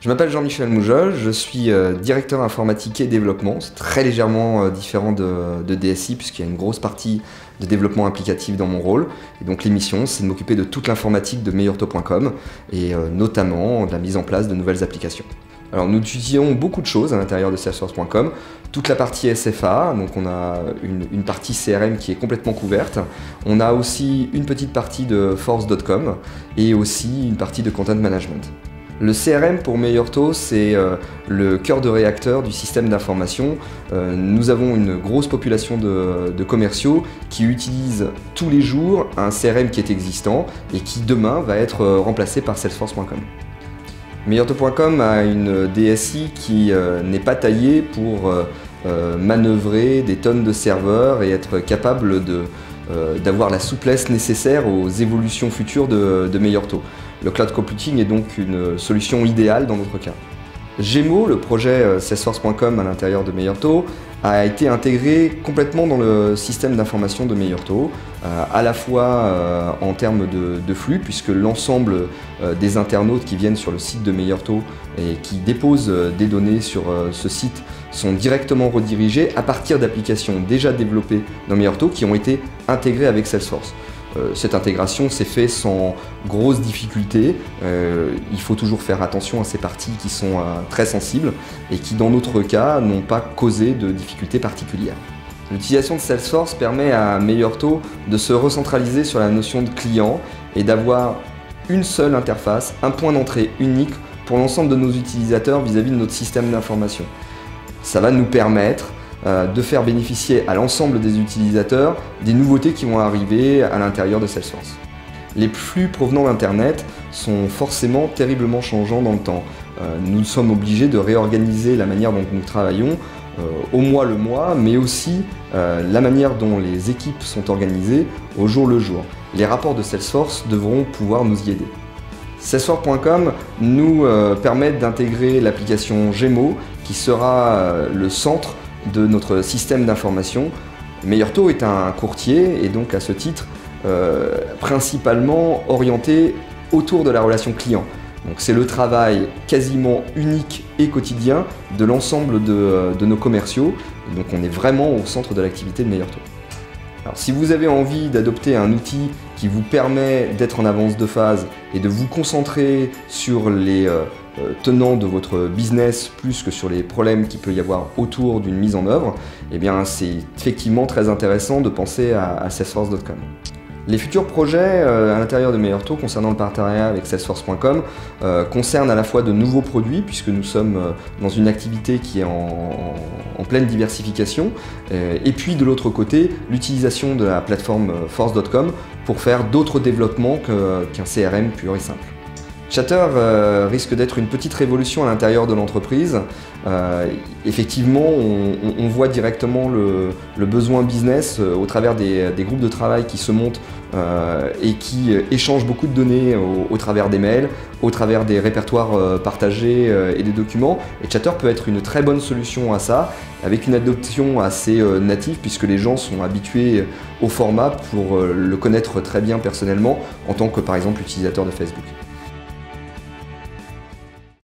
Je m'appelle Jean-Michel Moujol, je suis directeur informatique et développement. C'est très légèrement différent de DSI puisqu'il y a une grosse partie de développement applicatif dans mon rôle. Et donc l'émission, c'est de m'occuper de toute l'informatique de meilleurtaux.com et notamment de la mise en place de nouvelles applications. Alors nous utilisons beaucoup de choses à l'intérieur de Salesforce.com. Toute la partie SFA, donc on a une partie CRM qui est complètement couverte. On a aussi une petite partie de Force.com et aussi une partie de Content Management. Le CRM pour Meilleurtaux, c'est le cœur de réacteur du système d'information. Nous avons une grosse population de commerciaux qui utilisent tous les jours un CRM qui est existant et qui demain va être remplacé par Salesforce.com. Meilleurtaux.com a une DSI qui n'est pas taillée pour manœuvrer des tonnes de serveurs et être capable d'avoir la souplesse nécessaire aux évolutions futures de Meilleurtaux. Le cloud computing est donc une solution idéale dans notre cas. Gemo, le projet Salesforce.com à l'intérieur de Meilleurtaux, a été intégré complètement dans le système d'information de Meilleurtaux, à la fois en termes de flux, puisque l'ensemble des internautes qui viennent sur le site de Meilleurtaux et qui déposent des données sur ce site sont directement redirigés à partir d'applications déjà développées dans Meilleurtaux qui ont été intégrées avec Salesforce. Cette intégration s'est faite sans grosses difficultés. Il faut toujours faire attention à ces parties qui sont très sensibles et qui, dans notre cas, n'ont pas causé de difficultés particulières. L'utilisation de Salesforce permet à Meilleurtaux de se recentraliser sur la notion de client et d'avoir une seule interface, un point d'entrée unique pour l'ensemble de nos utilisateurs vis-à-vis de notre système d'information. Ça va nous permettre de faire bénéficier à l'ensemble des utilisateurs des nouveautés qui vont arriver à l'intérieur de Salesforce. Les flux provenant d'Internet sont forcément terriblement changeants dans le temps. Nous sommes obligés de réorganiser la manière dont nous travaillons au mois le mois, mais aussi la manière dont les équipes sont organisées au jour le jour. Les rapports de Salesforce devront pouvoir nous y aider. Salesforce.com nous permet d'intégrer l'application Gemo qui sera le centre de notre système d'information. Meilleurtaux est un courtier et donc à ce titre principalement orienté autour de la relation client. Donc c'est le travail quasiment unique et quotidien de l'ensemble de nos commerciaux. Et donc on est vraiment au centre de l'activité de Meilleurtaux. Alors, si vous avez envie d'adopter un outil qui vous permet d'être en avance de phase et de vous concentrer sur les tenants de votre business plus que sur les problèmes qu'il peut y avoir autour d'une mise en œuvre, eh bien c'est effectivement très intéressant de penser à Salesforce.com. Les futurs projets à l'intérieur de Meilleurtaux concernant le partenariat avec Salesforce.com concernent à la fois de nouveaux produits puisque nous sommes dans une activité qui est en pleine diversification et puis de l'autre côté l'utilisation de la plateforme Force.com pour faire d'autres développements qu'un CRM pur et simple. Chatter risque d'être une petite révolution à l'intérieur de l'entreprise. Effectivement, on voit directement le besoin business au travers des groupes de travail qui se montent et qui échangent beaucoup de données au travers des mails, au travers des répertoires partagés et des documents. Et Chatter peut être une très bonne solution à ça, avec une adoption assez native puisque les gens sont habitués au format pour le connaître très bien personnellement en tant que par exemple utilisateur de Facebook.